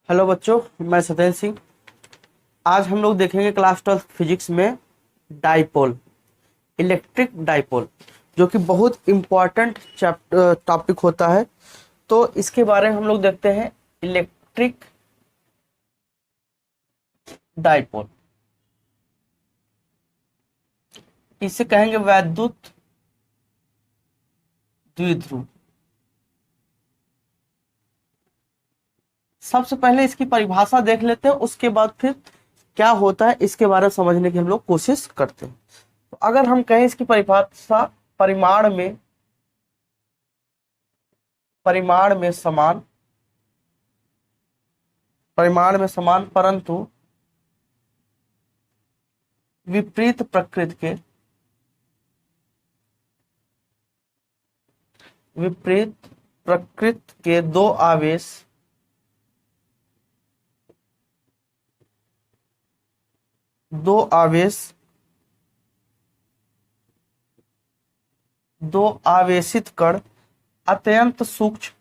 Hello बच्चों, मैं सत्येंद्र सिंह। आज हम लोग देखेंगे क्लास 12 फिजिक्स में डाइपोल, इलेक्ट्रिक डाइपोल, जो कि बहुत इम्पोर्टेंट टॉपिक होता है। तो इसके बारे में हम लोग देखते हैं इलेक्ट्रिक डाइपोल। इसे कहेंगे वैद्युत द्विध्रुव। सबसे पहले इसकी परिभाषा देख लेते हैं, उसके बाद फिर क्या होता है इसके बारे में समझने की हम लोग कोशिश करते हैं। तो अगर हम कहें इसकी परिभाषा परिमाण में समान परंतु विपरीत प्रकृति के दो आवेशित कण अत्यंत सूक्ष्म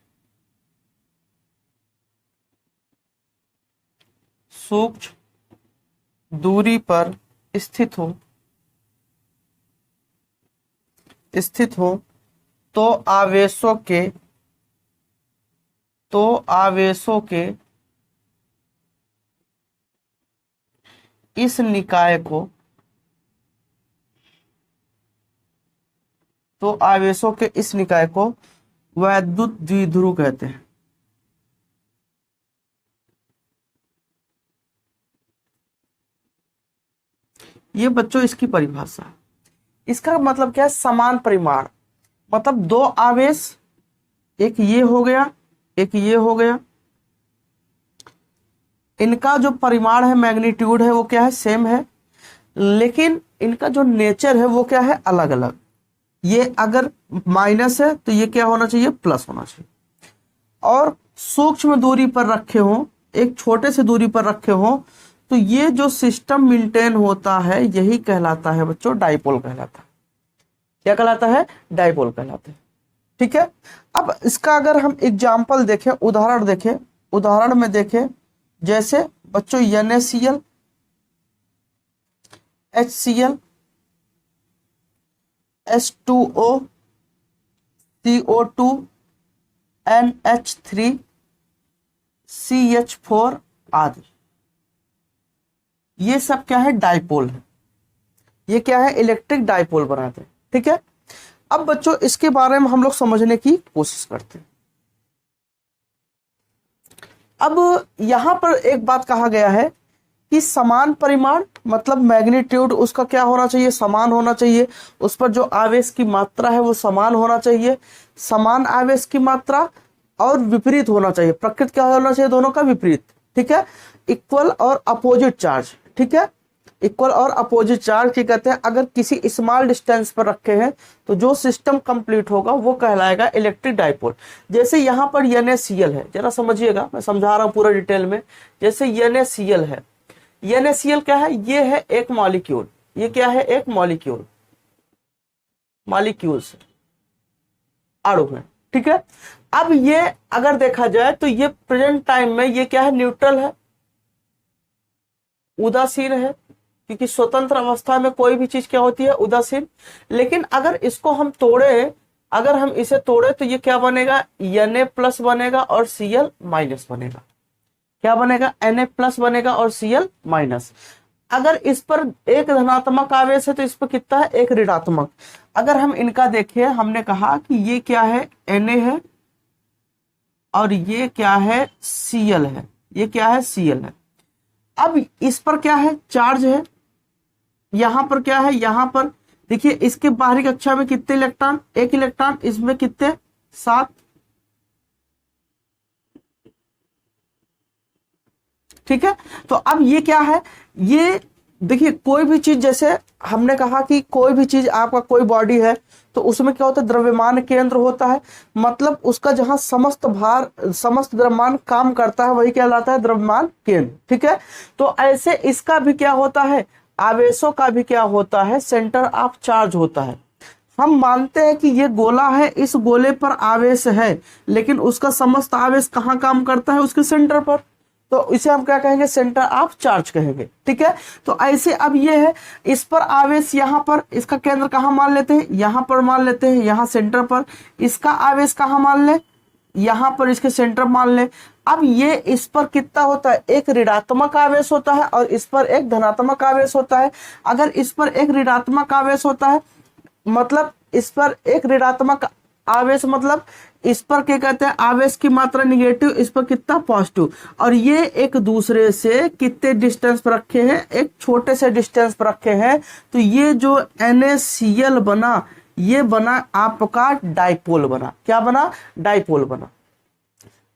दूरी पर स्थित हो तो आवेशों के इस निकाय को वैद्युत द्विध्रुव कहते हैं। ये बच्चों इसकी परिभाषा है। इसका मतलब क्या है? समान परिमाण, मतलब दो आवेश, एक ये हो गया, एक ये हो गया। इनका जो परिमाण है, मैग्नीट्यूड है, वो क्या है? सेम है, लेकिन इनका जो नेचर है वो क्या है? अलग अलग। ये अगर माइनस है तो ये क्या होना चाहिए? प्लस होना चाहिए। और सूक्ष्म दूरी पर रखे हो, एक छोटे से दूरी पर रखे हो, तो ये जो सिस्टम मेंटेन होता है यही कहलाता है बच्चों डाइपोल कहलाता है। क्या कहलाता है? डाइपोल कहलाता है। ठीक है। अब इसका अगर हम एग्जाम्पल देखें, उदाहरण में देखें, जैसे बच्चों NaCl, HCl, H2O, CO2, NH3, CH4 आदि, ये सब क्या है? डाइपोल है। ये क्या है? इलेक्ट्रिक डाइपोल बनाते हैं। ठीक है। अब बच्चों इसके बारे में हम लोग समझने की कोशिश करते हैं। अब यहां पर एक बात कहा गया है कि समान परिमाण, मतलब मैग्नीट्यूड उसका क्या होना चाहिए? समान होना चाहिए। उस पर जो आवेश की मात्रा है वो समान होना चाहिए, समान आवेश की मात्रा, और विपरीत होना चाहिए। प्रकृति क्या होना चाहिए? दोनों का विपरीत। ठीक है। इक्वल और अपोजिट चार्ज। ठीक है। इक्वल और अपोजिट चार्ज की कहते हैं। अगर किसी स्मॉल डिस्टेंस पर रखे हैं तो जो सिस्टम कंप्लीट होगा वो कहलाएगा इलेक्ट्रिक डाइपोल। जैसे यहाँ पर NaCl है, जरा समझिएगा, मैं समझा रहा हूँ पूरा डिटेल में। जैसे NaCl है, NaCl क्या है? ये है एक मॉलिक्यूल। ये क्या है? एक मॉलिक्यूल्स, अणु है। ठीक है। अब ये अगर देखा जाए तो ये प्रेजेंट टाइम में ये क्या है? न्यूट्रल है, उदासीन है, क्योंकि स्वतंत्र अवस्था में कोई भी चीज क्या होती है? उदासीन। लेकिन अगर इसको हम अगर हम इसे तोड़े तो ये क्या बनेगा? Na+ बनेगा और Cl- बनेगा। क्या बनेगा? Na+ बनेगा और Cl-। अगर इस पर एक धनात्मक आवेश है तो इस पर कितना है? एक ऋणात्मक। अगर हम इनका देखिए, हमने कहा कि ये क्या है? Na है और ये क्या है? Cl है। ये क्या है? Cl है। अब इस पर क्या है? चार्ज है। यहां पर क्या है? यहां पर देखिए, इसके बाहरी कक्षा में कितने इलेक्ट्रॉन? एक इलेक्ट्रॉन। इसमें कितने? 7। ठीक है। तो अब ये क्या है? ये देखिए, कोई भी चीज, जैसे हमने कहा कि कोई भी चीज, आपका कोई बॉडी है तो उसमें क्या होता है? द्रव्यमान केंद्र होता है, मतलब उसका जहां समस्त द्रव्यमान काम करता है वही कहलाता है द्रव्यमान केंद्र। ठीक है। तो ऐसे इसका भी क्या होता है? आवेशों का भी क्या होता है? सेंटर ऑफ चार्ज होता है। हम मानते हैं कि ये गोला है, इस गोले पर आवेश है, लेकिन उसका समस्त आवेश कहाँ काम करता है? उसके सेंटर पर। तो इसे हम क्या कहेंगे, सेंटर ऑफ चार्ज कहेंगे। ठीक है, तो ऐसे अब ये है, इस पर आवेश यहाँ पर, इसका केंद्र कहाँ मान लेते हैं, यहाँ पर मान लेते हैं, यहाँ सेंटर पर। इसका आवेश कहाँ मान ले, यहाँ पर इसके सेंटर मान ले। अब ये इस पर कितना होता है, एक ऋणात्मक आवेश होता है और इस पर एक धनात्मक आवेश होता है। अगर इस पर एक ऋणात्मक आवेश होता है, मतलब इस पर एक ऋणात्मक आवेश, मतलब इस पर क्या कहते हैं, आवेश की मात्रा निगेटिव, इस पर कितना पॉजिटिव, और ये एक दूसरे से कितने डिस्टेंस पर रखे हैं, एक छोटे से डिस्टेंस पर रखे हैं। तो ये जो NaCl बना, ये बना आपका डाइपोल बना। क्या बना, डाइपोल बना।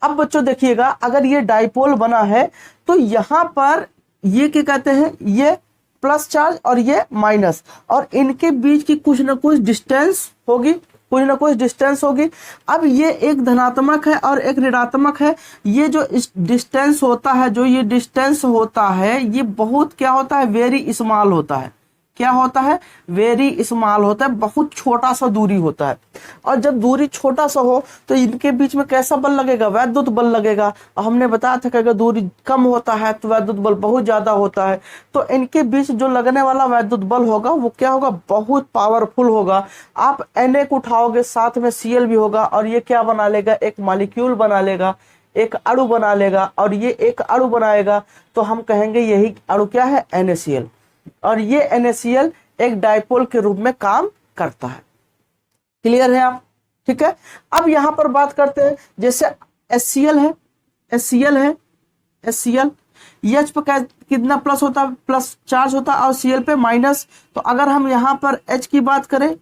अब बच्चों देखिएगा, अगर ये डाइपोल बना है तो यहां पर ये क्या कहते हैं, ये प्लस चार्ज और ये माइनस, और इनके बीच की कुछ ना कुछ डिस्टेंस होगी, कुछ ना कुछ डिस्टेंस होगी। अब ये एक धनात्मक है और एक ऋणात्मक है। ये जो डिस्टेंस होता है, जो ये डिस्टेंस होता है, ये बहुत क्या होता है, वेरी स्मॉल होता है। क्या होता है, वेरी स्मॉल होता है, बहुत छोटा सा दूरी होता है। और जब दूरी छोटा सा हो तो इनके बीच में कैसा बल लगेगा, वैद्युत बल लगेगा। और हमने बताया था कि अगर दूरी कम होता है तो वैद्युत बल बहुत ज्यादा होता है। तो इनके बीच जो लगने वाला वैद्युत बल होगा वो क्या होगा, बहुत पावरफुल होगा। आप Na को उठाओगे, साथ में Cl भी होगा, और ये क्या बना लेगा, एक मॉलिक्यूल बना लेगा, एक अणु बना लेगा, और ये एक अणु बनाएगा। तो हम कहेंगे यही अणु क्या है, NaCl। और ये NaCl एक डाइपोल के रूप में काम करता है। क्लियर है आप? ठीक है, अब यहां पर बात करते हैं, जैसे HCl है, HCl है, HCl H पे कितना प्लस होता है, प्लस चार्ज होता है, और Cl पे माइनस। तो अगर हम यहां पर H की बात करें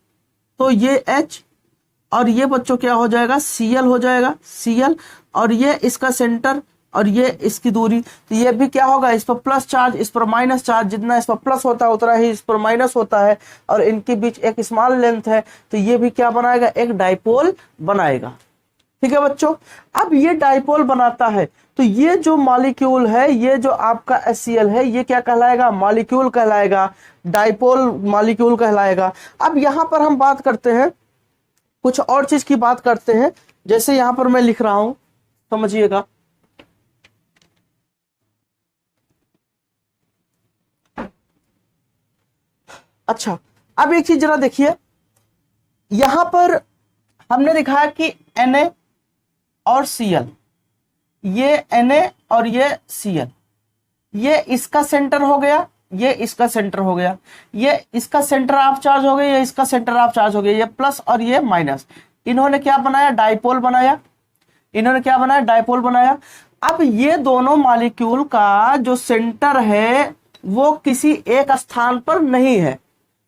तो ये H, और ये बच्चों क्या हो जाएगा, Cl हो जाएगा, Cl, और ये इसका सेंटर और ये इसकी दूरी। तो ये भी क्या होगा, इस पर प्लस चार्ज, इस पर माइनस चार्ज। जितना इस पर प्लस होता है उतना ही इस पर माइनस होता है, और इनके बीच एक स्मॉल लेंथ है। तो ये भी क्या बनाएगा, एक डाइपोल बनाएगा। ठीक है बच्चों, अब ये डाइपोल बनाता है तो ये जो मॉलिक्यूल है, ये जो आपका HCl है, ये क्या कहलाएगा, मॉलिक्यूल कहलाएगा, डाइपोल मॉलिक्यूल कहलाएगा। अब यहां पर हम बात करते हैं, कुछ और चीज की बात करते हैं। जैसे यहां पर मैं लिख रहा हूं, समझिएगा। अच्छा, अब एक चीज जरा देखिए, यहां पर हमने दिखाया कि Na और Cl, ये Na और ये Cl, ये इसका सेंटर हो गया, ये इसका सेंटर हो गया, ये इसका सेंटर ऑफ चार्ज हो गया, ये इसका सेंटर ऑफ चार्ज हो गया, ये प्लस और ये माइनस। इन्होंने क्या बनाया, डाइपोल बनाया। इन्होंने क्या बनाया, डाइपोल बनाया। अब ये दोनों मॉलिक्यूल का जो सेंटर है वो किसी एक स्थान पर नहीं है,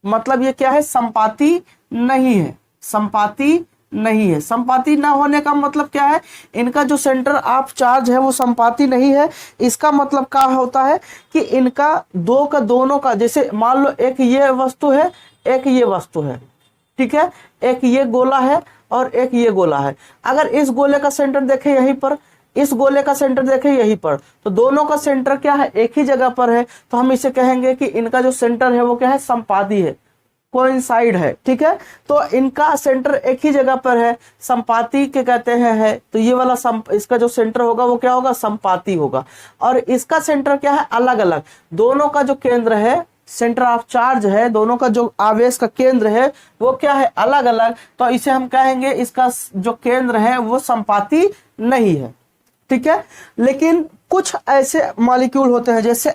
मतलब ये क्या है, संपाती नहीं है, संपाती नहीं है। संपाती ना होने का मतलब क्या है, इनका जो सेंटर ऑफ चार्ज है वो संपाती नहीं है। इसका मतलब क्या होता है कि इनका दोनों का, जैसे मान लो एक ये वस्तु है, एक ये वस्तु है, ठीक है, एक ये गोला है और एक ये गोला है। अगर इस गोले का सेंटर देखें यहीं पर, इस गोले का सेंटर देखें यहीं पर, तो दोनों का सेंटर क्या है, एक ही जगह पर है। तो हम इसे कहेंगे कि इनका जो सेंटर है वो क्या है, संपाती है, कोइंसाइड है। ठीक है, तो इनका सेंटर एक ही जगह पर है, संपाती के कहते हैं है। तो ये वाला इसका जो सेंटर होगा वो क्या होगा, संपाती होगा। और इसका सेंटर क्या है, अलग अलग। दोनों का जो केंद्र है, सेंटर ऑफ चार्ज है, दोनों का जो आवेश का केंद्र है वो क्या है, अलग अलग। तो इसे हम कहेंगे इसका जो केंद्र है वो संपाती नहीं है। ठीक है, लेकिन कुछ ऐसे मॉलिक्यूल होते हैं जैसे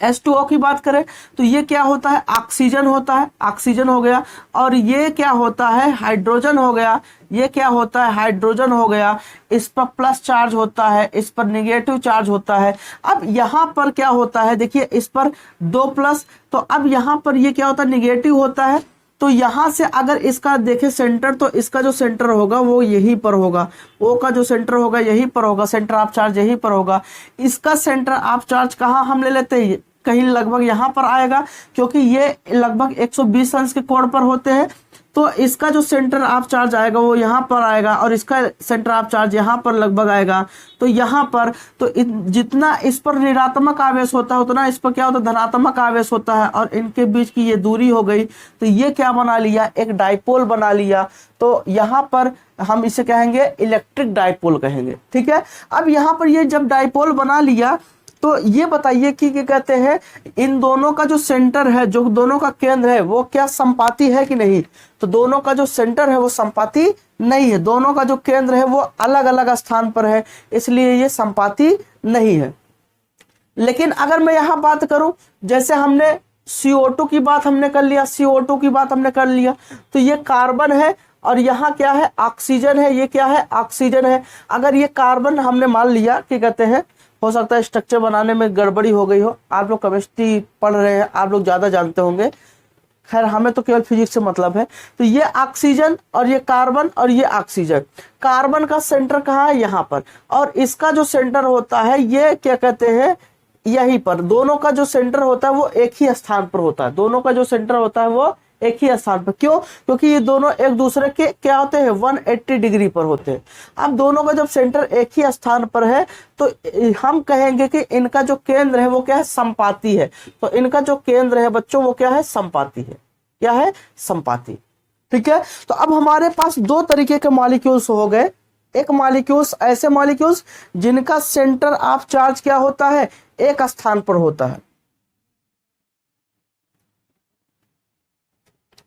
H2O की बात करें तो ये क्या होता है, ऑक्सीजन होता है, ऑक्सीजन हो गया। और ये क्या होता है, हाइड्रोजन हो गया। ये क्या होता है, हाइड्रोजन हो गया। इस पर प्लस चार्ज होता है, इस पर नेगेटिव चार्ज होता है। अब यहाँ पर क्या होता है, देखिए इस पर 2 प्लस, तो अब यहाँ पर ये क्या होता है, नेगेटिव होता है। तो यहां से अगर इसका देखे सेंटर, तो इसका जो सेंटर होगा वो यहीं पर होगा, O का जो सेंटर होगा यहीं पर होगा, सेंटर ऑफ चार्ज यहीं पर होगा। इसका सेंटर ऑफ चार्ज कहाँ हम ले लेते हैं, कहीं लगभग यहां पर आएगा, क्योंकि ये लगभग 120 अंश के कोण पर होते हैं। तो इसका जो सेंटर ऑफ चार्ज आएगा वो यहाँ पर आएगा और इसका सेंटर ऑफ चार्ज यहाँ पर लगभग आएगा। तो यहाँ पर तो जितना इस पर ऋणात्मक आवेश होता है उतना इस पर क्या होता है, धनात्मक आवेश होता है, और इनके बीच की ये दूरी हो गई। तो ये क्या बना लिया, एक डाइपोल बना लिया। तो यहाँ पर हम इसे कहेंगे इलेक्ट्रिक डाइपोल कहेंगे, ठीक है। अब यहाँ पर ये जब डाइपोल बना लिया तो ये बताइए कि क्या कहते हैं, इन दोनों का जो सेंटर है, जो दोनों का केंद्र है, वो क्या संपाती है कि नहीं। तो दोनों का जो सेंटर है वो संपाती नहीं है, दोनों का जो केंद्र है वो अलग अलग स्थान पर है, इसलिए ये संपाती नहीं है। लेकिन अगर मैं यहाँ बात करूं, जैसे हमने CO2 की बात हमने कर लिया, CO2 की बात हमने कर लिया, तो ये कार्बन है और यहाँ क्या है, ऑक्सीजन है। ये क्या है, ऑक्सीजन है। अगर ये कार्बन हमने मान लिया कि कहते हैं, हो सकता है स्ट्रक्चर बनाने में गड़बड़ी हो गई हो, आप लोग केमिस्ट्री पढ़ रहे हैं, आप लोग ज्यादा जानते होंगे, खैर हमें तो केवल फिजिक्स से मतलब है। तो ये ऑक्सीजन और ये कार्बन और ये ऑक्सीजन, कार्बन का सेंटर कहाँ है, यहाँ पर, और इसका जो सेंटर होता है ये क्या कहते हैं, यहीं पर। दोनों का जो सेंटर होता है वो एक ही स्थान पर होता है, दोनों का जो सेंटर होता है वो एक ही स्थान पर। क्यों, क्योंकि ये दोनों एक दूसरे के क्या होते हैं, 180 डिग्री पर होते हैं। अब दोनों का जब सेंटर एक ही स्थान पर है तो हम कहेंगे कि इनका जो केंद्र है वो क्या है, संपाती है। तो इनका जो केंद्र है बच्चों वो क्या है, संपाती है। क्या है, संपाती, ठीक है। तो अब हमारे पास दो तरीके के मॉलिक्यूल्स हो गए। एक मॉलिक्यूल्स ऐसे मॉलिक्यूल्स जिनका सेंटर ऑफ चार्ज क्या होता है, एक स्थान पर होता है,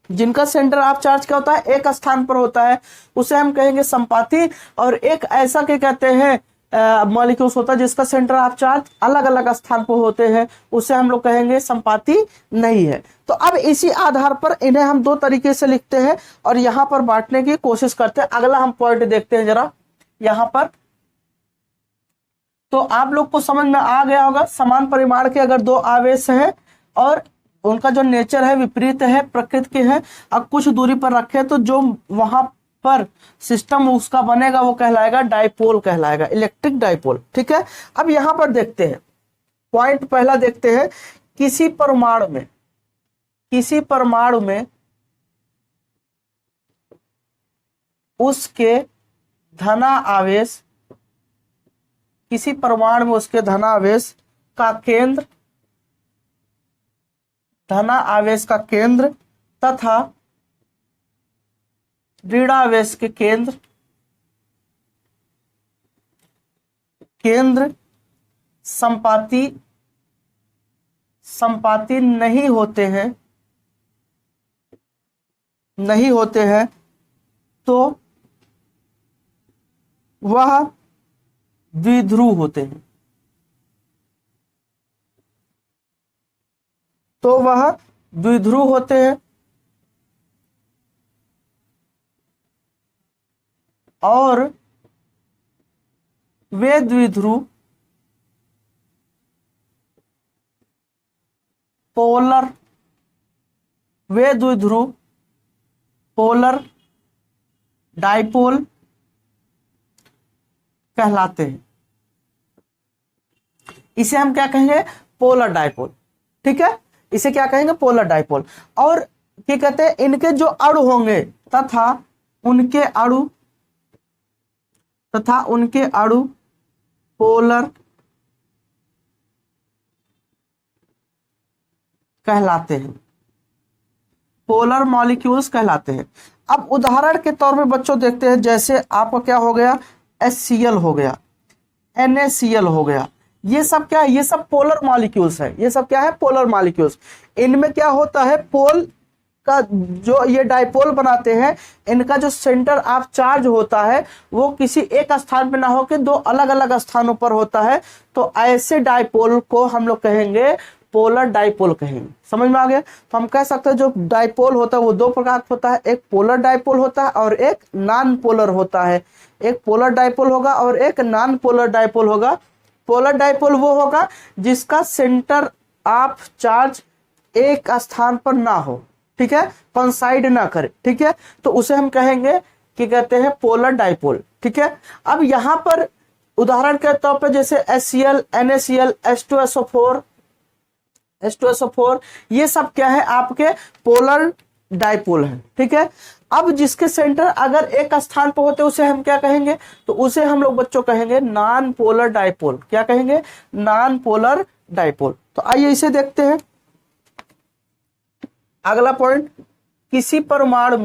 जिनका सेंटर ऑफ चार्ज क्या होता है, एक स्थान पर होता है, उसे हम कहेंगे संपाती। और एक ऐसा क्या कहते हैं मॉलिक्यूल्स होता है जिसका सेंटर ऑफ चार्ज अलग अलग स्थान पर होते हैं, उसे हम लोग कहेंगे संपाती नहीं है। तो अब इसी आधार पर इन्हें हम दो तरीके से लिखते हैं और यहां पर बांटने की कोशिश करते हैं। अगला हम पॉइंट देखते हैं जरा यहां पर, तो आप लोग को समझ में आ गया होगा, समान परिमाण के अगर दो आवेश हैं और उनका जो नेचर है विपरीत है, प्रकृति के है, अब कुछ दूरी पर रखे तो जो वहां पर सिस्टम उसका बनेगा वो कहलाएगा डाइपोल कहलाएगा, इलेक्ट्रिक डाइपोल, ठीक है। अब यहां पर देखते हैं, पॉइंट पहला देखते हैं, किसी परमाणु में उसके धना आवेश, किसी परमाणु में उसके धनावेश का केंद्र, धना आवेश का केंद्र तथा ऋणावेश के केंद्र संपाती नहीं होते हैं तो वह द्विध्रुव होते हैं, तो वह द्विध्रुव होते हैं। और वे द्विध्रुव पोलर डाइपोल कहलाते हैं। इसे हम क्या कहेंगे, पोलर डाइपोल, ठीक है। इसे क्या कहेंगे, पोलर डाइपोल। और क्या कहते हैं, इनके जो अणु होंगे तथा उनके अणु पोलर कहलाते हैं, पोलर मॉलिक्यूल्स कहलाते हैं। अब उदाहरण के तौर पे बच्चों देखते हैं, जैसे आपका क्या हो गया, HCl हो गया, NaCl हो गया, ये सब क्या है, ये सब पोलर मॉलिक्यूल्स है। ये सब क्या है, पोलर मॉलिक्यूल्स। इनमें क्या होता है, पोल का जो ये डाइपोल बनाते हैं, इनका जो सेंटर ऑफ चार्ज होता है वो किसी एक स्थान पे ना होकर दो अलग अलग स्थानों पर होता है। तो ऐसे डाइपोल को हम लोग कहेंगे पोलर डाइपोल कहेंगे। समझ में आ गया। तो हम कह सकते हैं जो डाइपोल होता है वो दो प्रकार का होता है, एक पोलर डाइपोल होता है और एक नॉन पोलर होता है। एक पोलर डाइपोल होगा और एक नॉन पोलर डाइपोल होगा। पोलर डाइपोल वो होगा जिसका सेंटर ऑफ चार्ज एक स्थान पर ना हो, ठीक है, कंसाइड ना करे, ठीक है, तो उसे हम कहेंगे कि कहते हैं पोलर डाइपोल, ठीक है। अब यहां पर उदाहरण के तौर पर जैसे HCl, NaCl, H2SO4, ये सब क्या है, आपके पोलर डाइपोल है। ठीक है, अब जिसके सेंटर अगर एक स्थान पर होते उसे हम क्या कहेंगे, तो उसे हम लोग बच्चों कहेंगे नॉन पोलर डाइपोल। क्या कहेंगे, नॉन पोलर डाइपोल। तो आइए इसे देखते हैं। अगला पॉइंट, किसी परमाणु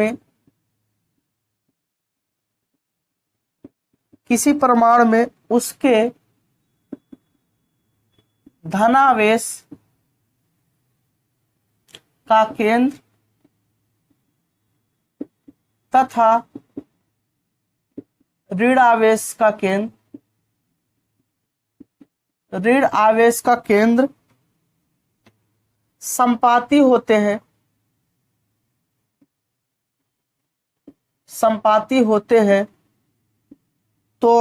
में उसके धनावेश का केंद्र तथा ऋण आवेश का केंद्र संपाती होते हैं तो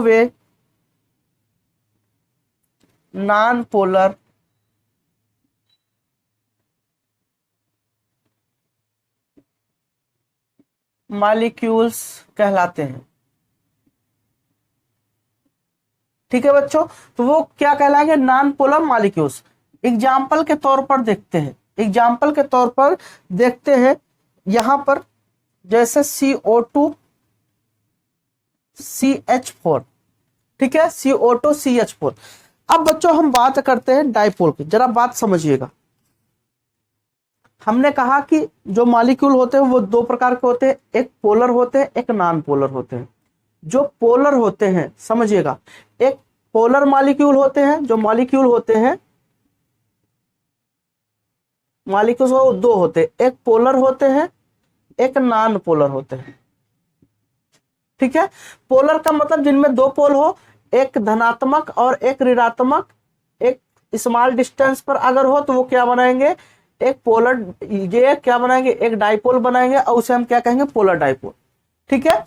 वे नॉन पोलर मॉलिक्यूल्स कहलाते हैं। ठीक है बच्चों, तो वो क्या कहलाएंगे, नॉन पोलर मॉलिक्यूल्स। एग्जाम्पल के तौर पर देखते हैं यहां पर, जैसे CO2 CH4। ठीक है, CO2 CH4। अब बच्चों हम बात करते हैं डाइपोल की, जरा बात समझिएगा। हमने कहा कि जो मॉलिक्यूल होते हैं वो दो प्रकार के होते हैं, एक पोलर होते हैं, एक नॉन पोलर होते हैं। जो पोलर होते हैं, समझिएगा, एक पोलर मॉलिक्यूल होते हैं, जो मॉलिक्यूल होते हैं, मॉलिक्यूल दो होते हैं, एक पोलर होते हैं, एक नॉन पोलर होते हैं। ठीक है, पोलर का मतलब जिनमें दो पोल हो, एक धनात्मक और एक ऋणात्मक, एक स्मॉल डिस्टेंस पर अगर हो तो वो क्या बनाएंगे, एक पोलर, ये क्या बनाएंगे, एक डाइपोल बनाएंगे और उसे हम क्या कहेंगे, पोलर डाइपोल। ठीक है,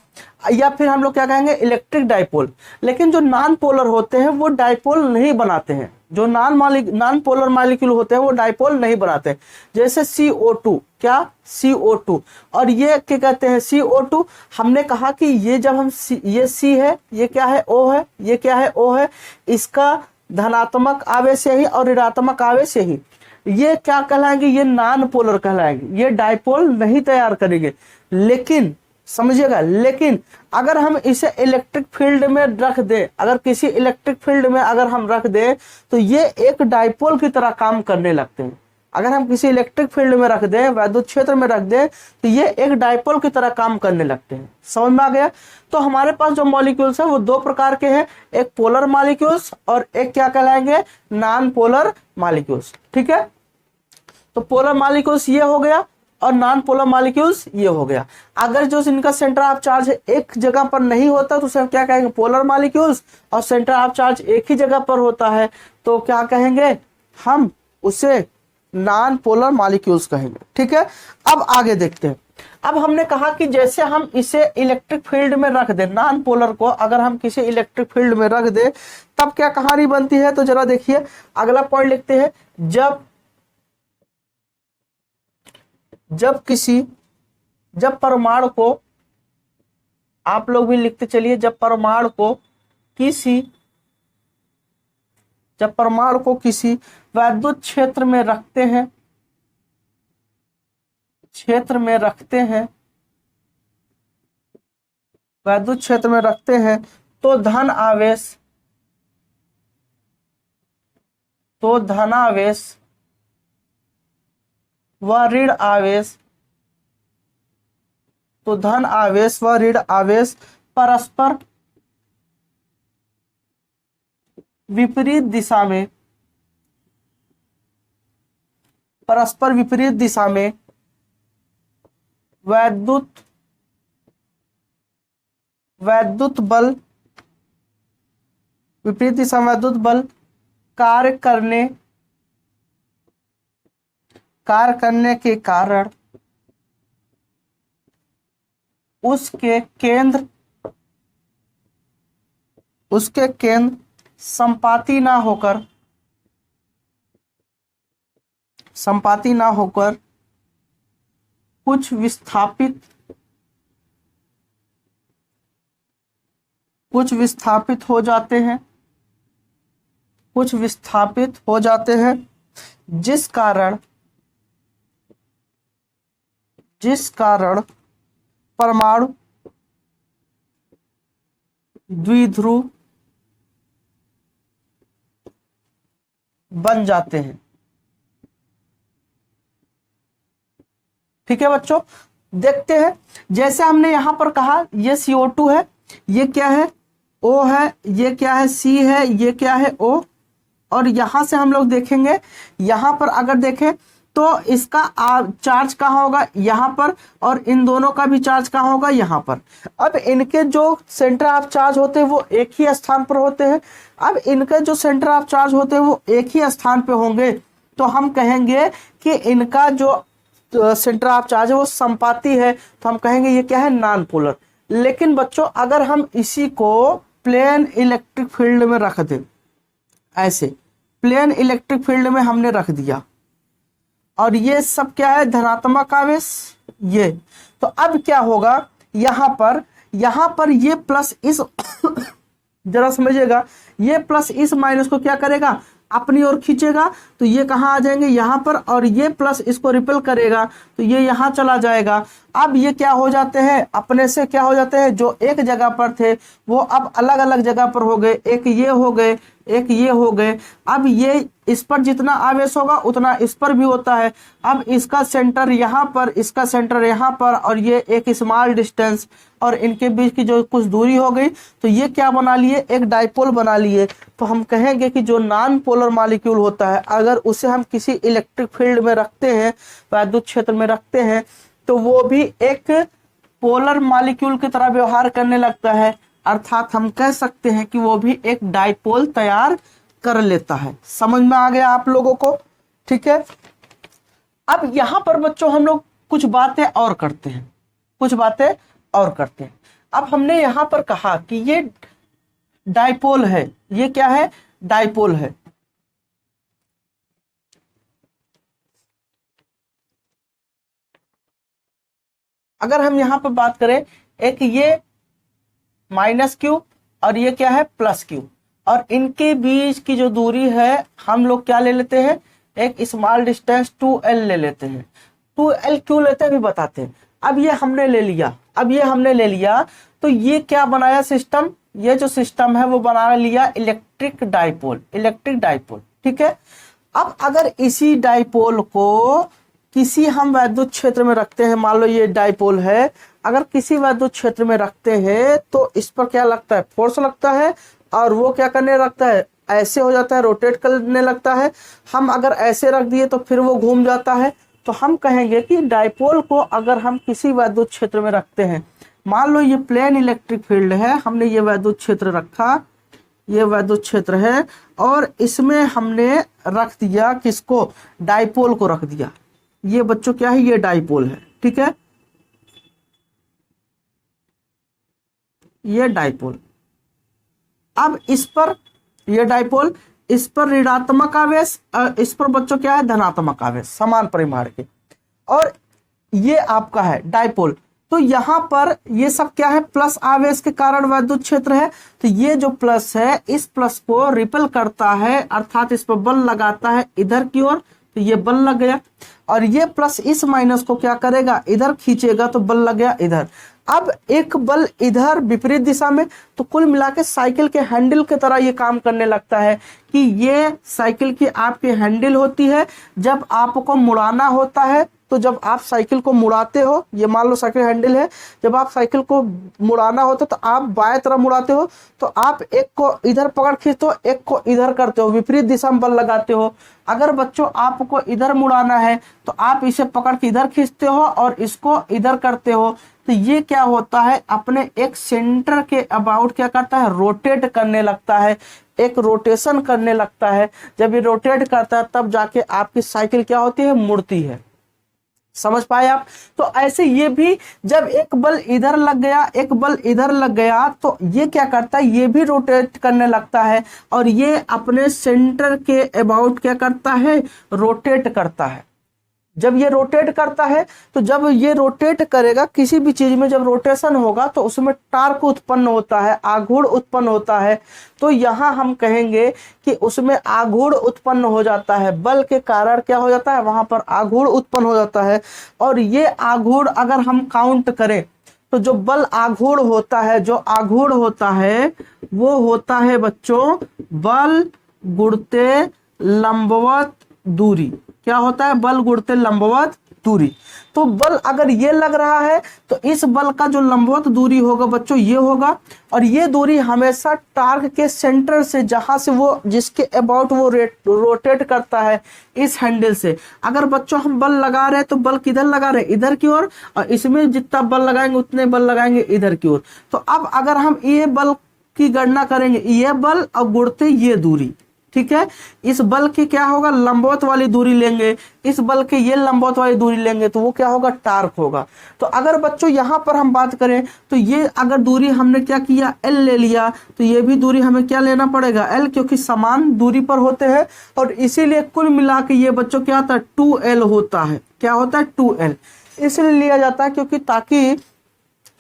या फिर हम लोग क्या कहेंगे, इलेक्ट्रिक डाइपोल। लेकिन जो नॉन पोलर होते हैं वो डाइपोल नहीं बनाते हैं, जो नॉन पोलर मॉलिक्यूल होते हैं वो डाइपोल नहीं बनाते। जैसे CO2, क्या, CO2, और ये क्या कहते हैं, CO2। हमने कहा कि ये जब हम ये C है, ये क्या है, O है, ये क्या है, O है, इसका धनात्मक आवेश यही और ऋणात्मक आवेश यही, ये क्या कहलाएंगे, ये नॉन पोलर कहलाएंगे, ये डाइपोल नहीं तैयार करेंगे। लेकिन समझिएगा, लेकिन अगर हम इसे इलेक्ट्रिक फील्ड में रख दें, अगर किसी इलेक्ट्रिक फील्ड में अगर हम रख दें तो ये एक डाइपोल की तरह काम करने लगते हैं। अगर हम किसी इलेक्ट्रिक फील्ड में रख दें, वैद्युत क्षेत्र में रख दें, तो ये एक डाइपोल की तरह काम करने लगते हैं। समझ में आ गया। तो हमारे पास जो मॉलिक्यूल्स है वो दो प्रकार के हैं, एक पोलर मॉलिक्यूल्स और एक क्या कहलाएंगे, नॉन पोलर मॉलिक्यूल्स। ठीक है, तो पोलर मॉलिक्यूल्स ये हो गया और नॉन पोलर मॉलिक्यूल्स ये हो गया। अगर जो इनका सेंटर ऑफ चार्ज एक जगह पर नहीं होता तो उसे क्या कहेंगे, पोलर मॉलिक्यूल्स, और सेंटर ऑफ चार्ज एक ही जगह पर होता है तो क्या कहेंगे, हम उसे नॉन पोलर मॉलिक्यूल्स कहेंगे। ठीक है, अब आगे देखते हैं। अब हमने कहा कि जैसे हम इसे इलेक्ट्रिक फील्ड में रख दें, नॉन पोलर को अगर हम किसी इलेक्ट्रिक फील्ड में रख दें तब क्या कहानी बनती है, तो जरा देखिए अगला पॉइंट लिखते हैं। जब परमाणु को, आप लोग भी लिखते चलिए, जब परमाणु को किसी वैद्युत क्षेत्र में रखते हैं, वैद्युत क्षेत्र में रखते हैं तो धनावेश व ऋण आवेश परस्पर विपरीत दिशा में वैद्युत बल, विपरीत दिशा में वैद्युत बल कार्य करने के कारण उसके केंद्र संपाती ना होकर कुछ विस्थापित हो जाते हैं। कुछ विस्थापित हो जाते हैं, जिस कारण परमाणु द्विध्रुव बन जाते हैं। ठीक है बच्चों, देखते हैं। जैसे हमने यहां पर कहा ये CO2 है, ये क्या है O है, ये क्या है C है, ये क्या है O, और यहां से हम लोग देखेंगे, यहां पर अगर देखें तो इसका चार्ज कहाँ होगा, यहाँ पर, और इन दोनों का भी चार्ज कहाँ होगा, यहाँ पर। अब इनके जो सेंटर ऑफ चार्ज होते हैं वो एक ही स्थान पर होते हैं। अब इनके जो सेंटर ऑफ चार्ज होते हैं वो एक ही स्थान पे होंगे, तो हम कहेंगे कि इनका जो सेंटर ऑफ चार्ज है वो संपाती है, तो हम कहेंगे ये क्या है, नॉन पोलर। लेकिन बच्चों अगर हम इसी को प्लेन इलेक्ट्रिक फील्ड में रख दें, ऐसे प्लेन इलेक्ट्रिक फील्ड में हमने रख दिया, और ये सब क्या है, धनात्मक आवेश ये, तो अब क्या होगा, यहां पर ये प्लस इस जरा समझिएगा, ये प्लस इस माइनस को क्या करेगा, अपनी ओर खींचेगा, तो ये कहाँ आ जाएंगे, यहाँ पर, और ये प्लस इसको रिपेल करेगा तो ये यहाँ चला जाएगा। अब ये क्या हो जाते हैं, अपने से क्या हो जाते हैं, जो एक जगह पर थे वो अब अलग अलग जगह पर हो गए, एक ये हो गए, एक ये हो गए। अब ये इस पर जितना आवेश होगा उतना इस पर भी होता है। अब इसका सेंटर यहाँ पर, इसका सेंटर यहाँ पर, और ये एक स्मॉल डिस्टेंस, और इनके बीच की जो कुछ दूरी हो गई, तो ये क्या बना लिए, एक डाइपोल बना लिए। तो हम कहेंगे कि जो नॉन पोलर मॉलिक्यूल होता है, अगर उसे हम किसी इलेक्ट्रिक फील्ड में रखते हैं, विद्युत क्षेत्र में रखते हैं, तो वो भी एक पोलर मॉलिक्यूल की तरह व्यवहार करने लगता है, अर्थात हम कह सकते हैं कि वो भी एक डाइपोल तैयार कर लेता है। समझ में आ गया आप लोगों को? ठीक है। अब यहां पर बच्चों हम लोग कुछ बातें और करते हैं, अब हमने यहां पर कहा कि ये डाइपोल है, ये क्या है, डाइपोल है। अगर हम यहां पर बात करें, एक ये माइनस क्यू और ये क्या है, प्लस क्यू, और इनके बीच की जो दूरी है हम लोग क्या ले लेते हैं, एक स्मॉल डिस्टेंस 2L ले लेते हैं। 2L क्यों लेते हैं भी बताते हैं। अब ये हमने ले लिया, तो ये क्या बनाया सिस्टम, ये जो सिस्टम है वो बना लिया इलेक्ट्रिक डाइपोल। ठीक है। अब अगर इसी डाइपोल को किसी हम विद्युत क्षेत्र में रखते हैं, मान लो ये डाइपोल है, अगर किसी विद्युत क्षेत्र में रखते हैं तो इस पर क्या लगता है, फोर्स लगता है, और वो क्या करने लगता है, ऐसे हो जाता है, रोटेट करने लगता है। हम अगर ऐसे रख दिए तो फिर वो घूम जाता है। तो हम कहेंगे कि डाइपोल को अगर हम किसी विद्युत क्षेत्र में रखते हैं, मान लो ये प्लेन इलेक्ट्रिक फील्ड है, हमने ये विद्युत क्षेत्र रखा, ये विद्युत क्षेत्र है, और इसमें हमने रख दिया किसको, डाइपोल को रख दिया। ये बच्चों क्या है, ये डाइपोल है। ठीक है, ये डाइपोल। अब इस पर ये डाइपोल, इस पर ऋणात्मक आवेश, इस पर बच्चों क्या है, धनात्मक आवेश, समान परिमाण के, और ये आपका है डाइपोल। तो यहां पर ये सब क्या है, प्लस आवेश के कारण विद्युत क्षेत्र है, तो ये जो प्लस है इस प्लस को रिपेल करता है, अर्थात इस पर बल लगाता है इधर की ओर, तो ये बल लग गया, और ये प्लस इस माइनस को क्या करेगा, इधर खींचेगा, तो बल लग गया इधर। अब एक बल इधर विपरीत दिशा में, तो कुल मिला के साइकिल के हैंडल की तरह ये काम करने लगता है कि ये साइकिल की आपकी हैंडल होती है। जब आपको मुड़ाना होता है, तो जब आप साइकिल को मुड़ाते हो, ये मान लो साइकिल हैंडल है, जब आप साइकिल को मुड़ाना होता है तो आप बाएं तरफ मुड़ाते हो, तो आप एक को इधर पकड़ खींचते हो, एक को इधर करते हो, विपरीत दिशा में बल लगाते हो। अगर बच्चों आपको इधर मुड़ाना है तो आप इसे पकड़ के इधर खींचते हो और इसको इधर करते हो, तो ये क्या होता है, अपने एक सेंटर के अबाउट क्या करता है, रोटेट करने लगता है, एक रोटेशन करने लगता है। जब ये रोटेट करता है तब जाके आपकी साइकिल क्या होती है, मुड़ती है। समझ पाए आप? तो ऐसे ये भी जब एक बल इधर लग गया, एक बल इधर लग गया, तो ये क्या करता है, ये भी रोटेट करने लगता है, और ये अपने सेंटर के अबाउट क्या करता है, रोटेट करता है। जब ये रोटेट करता है, तो जब ये रोटेट करेगा किसी भी चीज में, जब रोटेशन होगा तो उसमें टार्क उत्पन्न होता है, आघूर्ण उत्पन्न होता है। तो यहाँ हम कहेंगे कि उसमें आघूर्ण उत्पन्न हो जाता है, बल के कारण क्या हो जाता है, वहां पर आघूर्ण उत्पन्न हो जाता है। और ये आघूर्ण अगर हम काउंट करें तो जो बल आघूर्ण होता है, जो आघूर्ण होता है वो होता है बच्चों बल गुणते लंबवत दूरी। क्या होता है, बल गुणते लंबवत दूरी। तो बल अगर ये लग रहा है तो इस बल का जो लंबवत दूरी होगा बच्चों ये होगा, और ये दूरी हमेशा टार्क के सेंटर से, जहां से वो जिसके अबाउट वो रोटेट करता है इस हैंडल से। अगर बच्चों हम बल लगा रहे हैं तो बल किधर लगा रहे हैं, इधर की ओर, और इसमें जितना बल लगाएंगे उतने बल लगाएंगे इधर की ओर। तो अब अगर हम ये बल की गणना करेंगे, ये बल और गुणते ये दूरी, ठीक है, इस बल की क्या होगा, लंबवत वाली दूरी लेंगे, इस बल के ये लंबवत वाली दूरी लेंगे, तो वो क्या होगा, टार्क होगा। तो अगर बच्चों यहां पर हम बात करें तो ये अगर दूरी हमने क्या किया, एल ले लिया, तो ये भी दूरी हमें क्या लेना पड़ेगा, एल, क्योंकि समान दूरी पर होते हैं। और इसीलिए कुल मिला के ये बच्चों क्या होता है, 2L होता है। क्या होता है, 2L इसलिए लिया जाता है क्योंकि ताकि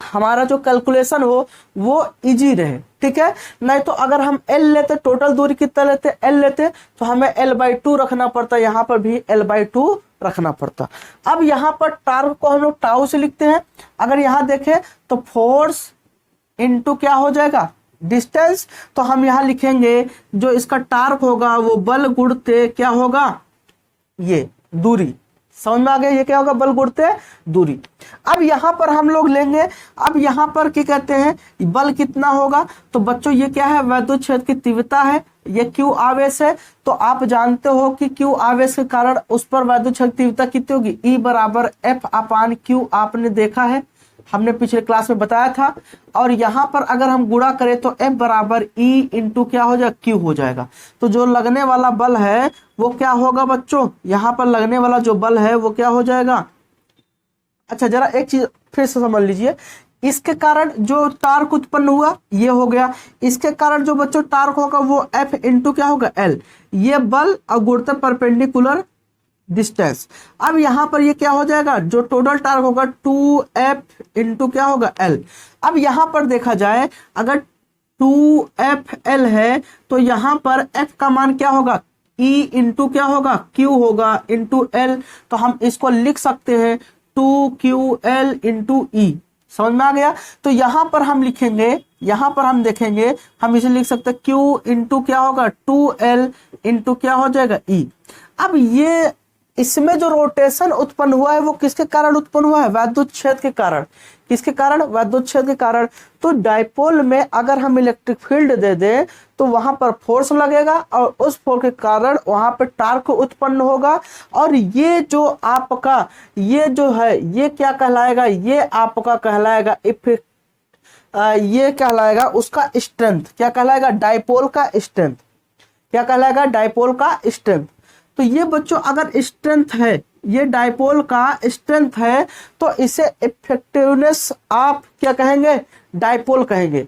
हमारा जो कैलकुलेशन हो वो इजी रहे, ठीक है। नहीं तो अगर हम L लेते, टोटल दूरी कितना लेते, L लेते, तो हमें L/2 रखना पड़ता, यहाँ पर भी L/2 रखना पड़ता। अब यहाँ पर टार्क को हम लोग टाउ से लिखते हैं। अगर यहाँ देखें तो फोर्स इनटू क्या हो जाएगा, डिस्टेंस। तो हम यहाँ लिखेंगे जो इसका टार्क होगा वो बल गुणते क्या होगा, ये दूरी। समझ में आ गया, ये क्या होगा, बल गुणते दूरी। अब यहां पर हम लोग लेंगे, अब यहां पर क्या कहते हैं, बल कितना होगा, तो बच्चों ये क्या है, वैद्युत क्षेत्र की तीव्रता है, ये क्यू आवेश है। तो आप जानते हो कि क्यू आवेश के कारण उस पर वैद्युत क्षेत्र तीव्रता कितनी होगी, E बराबर F/Q। आपने देखा है, हमने पिछले क्लास में बताया था। और यहां पर अगर हम गुणा करें तो F बराबर E इंटू क्या हो जाएगा, Q हो जाएगा। तो जो लगने वाला बल है वो क्या होगा बच्चों, यहां पर लगने वाला जो बल है वो क्या हो जाएगा। अच्छा जरा एक चीज फिर से समझ लीजिए, इसके कारण जो टार्क उत्पन्न हुआ ये हो गया, इसके कारण जो बच्चों टार्क होगा वो F इंटू क्या होगा, L। ये बल और गुणते परपेंडिकुलर डिस्टेंस। अब यहां पर ये क्या हो जाएगा, जो टोटल टार्क होगा 2F इंटू क्या होगा, L। अब यहां पर देखा जाए अगर 2FL है तो यहां पर F का मान क्या होगा, E इंटू क्या होगा, Q होगा इंटू L। तो हम इसको लिख सकते हैं 2QL इंटू E। समझ में आ गया। तो यहां पर हम लिखेंगे, यहां पर हम देखेंगे, हम इसे लिख सकते हैं Q इंटू क्या होगा, 2L इंटू क्या हो जाएगा, E। अब ये इसमें जो रोटेशन उत्पन्न हुआ है वो किसके कारण उत्पन्न हुआ है, वैद्युत क्षेत्र के कारण। किसके कारण, वैद्युत क्षेत्र के कारण। तो डाइपोल में अगर हम इलेक्ट्रिक फील्ड दे दें तो वहां पर फोर्स लगेगा और उस फोर्स के कारण वहां पर टार्क उत्पन्न होगा। और ये जो आपका ये जो है ये क्या कहलाएगा, ये आपका कहलाएगा इफेक्ट, ये कहलाएगा उसका स्ट्रेंथ। क्या कहलाएगा, डाइपोल का स्ट्रेंथ। क्या कहलाएगा, डाइपोल का स्ट्रेंथ। तो ये बच्चों अगर स्ट्रेंथ है, ये डाइपोल का स्ट्रेंथ है, तो इसे इफेक्टिवनेस ऑफ क्या कहेंगे, डाइपोल कहेंगे।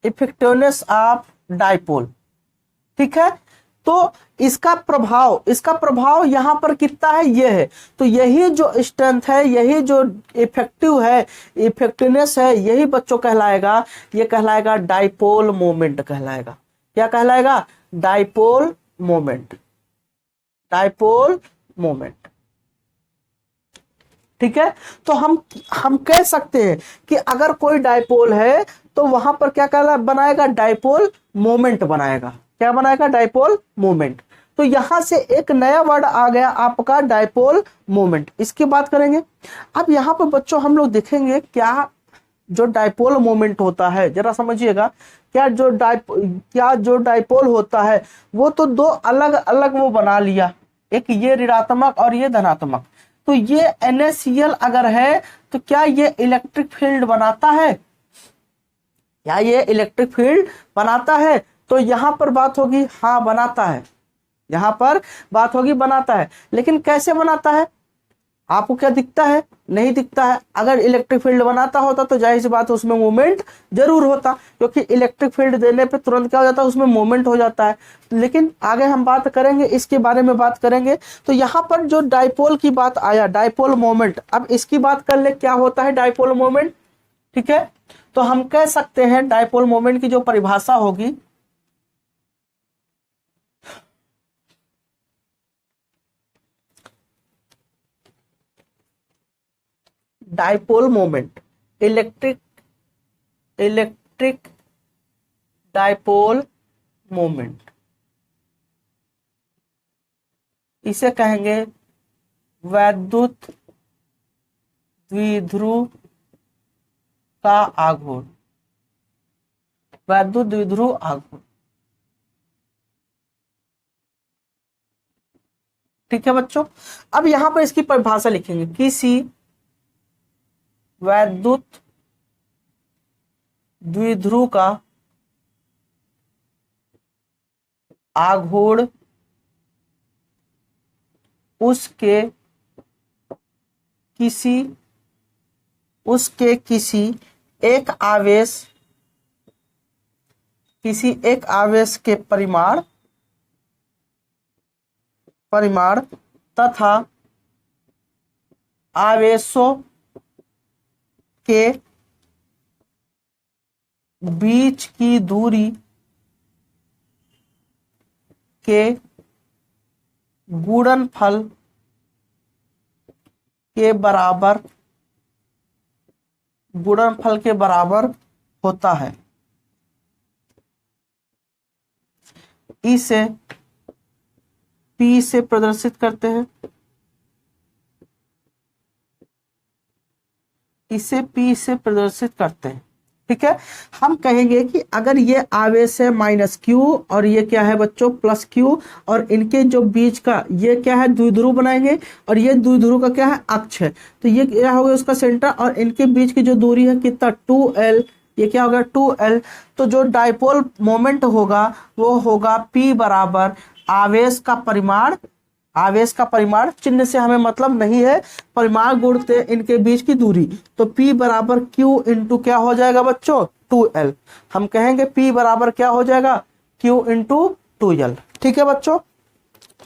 इफेक्टिवनेस ऑफ डाइपोल, ठीक है। तो इसका प्रभाव यहां पर कितना है, ये है। तो यही जो स्ट्रेंथ है, यही जो इफेक्टिव है, इफेक्टिवनेस है, यही बच्चों कहलाएगा, ये कहलाएगा डाइपोल मोमेंट कहलाएगा। क्या कहलाएगा, डाइपोल मोमेंट। डाइपोल मोमेंट, ठीक है। तो हम कह सकते हैं कि अगर कोई डाइपोल है तो वहां पर क्या कहला बनाएगा, डाइपोल मोमेंट बनाएगा। क्या बनाएगा, डाइपोल मोमेंट। तो यहां से एक नया वर्ड आ गया आपका, डाइपोल मोमेंट। इसकी बात करेंगे। अब यहां पर बच्चों हम लोग देखेंगे क्या जो डाइपोल मोमेंट होता है, जरा समझिएगा। क्या जो डाइपोल होता है वो तो दो अलग अलग वो बना लिया, एक ये ऋणात्मक और ये धनात्मक। तो ये NaCl अगर है तो क्या ये इलेक्ट्रिक फील्ड बनाता है, क्या ये इलेक्ट्रिक फील्ड बनाता है। तो यहां पर बात होगी, हाँ बनाता है, यहां पर बात होगी बनाता है। लेकिन कैसे बनाता है, आपको क्या दिखता है? नहीं दिखता है। अगर इलेक्ट्रिक फील्ड बनाता होता तो जाहिर सी बात है उसमें मोमेंट जरूर होता, क्योंकि इलेक्ट्रिक फील्ड देने पे तुरंत क्या हो जाता है, उसमें मोमेंट हो जाता है। लेकिन आगे हम बात करेंगे, इसके बारे में बात करेंगे। तो यहाँ पर जो डाइपोल की बात आया, डाइपोल मोमेंट, अब इसकी बात कर ले क्या होता है डाइपोल मोमेंट। ठीक है, तो हम कह सकते हैं डाइपोल मोमेंट की जो परिभाषा होगी, dipole moment, electric dipole moment, इसे कहेंगे वैद्युत द्विध्रुव का आघूर्ण, वैद्युत द्विध्रुव आघूर्ण। ठीक है बच्चों, अब यहां पर इसकी परिभाषा लिखेंगे, किसी वैद्युत द्विध्रुव का आघूर्ण उसके किसी एक आवेश के परिमाण तथा आवेशों के बीच की दूरी के गुणनफल के बराबर होता है। इसे P से प्रदर्शित करते हैं, इसे P से प्रदर्शित करते हैं। ठीक है, हम कहेंगे कि अगर ये आवेश है माइनस Q और ये क्या है बच्चों प्लस Q, और इनके जो बीच का ये क्या है द्विध्रुव बनाएंगे, और ये द्विध्रुव का क्या है अक्ष है, तो ये क्या होगा उसका सेंटर, और इनके बीच की जो दूरी है कितना 2L, ये क्या होगा 2L। तो जो डाइपोल मोमेंट होगा वो होगा P बराबर आवेश का परिमाण, चिन्ह से हमें मतलब नहीं है, परिमाण गुणते इनके बीच की दूरी, तो P बराबर Q इंटू क्या हो जाएगा बच्चों 2L। हम कहेंगे P बराबर क्या हो जाएगा Q इंटू 2L। ठीक है बच्चों,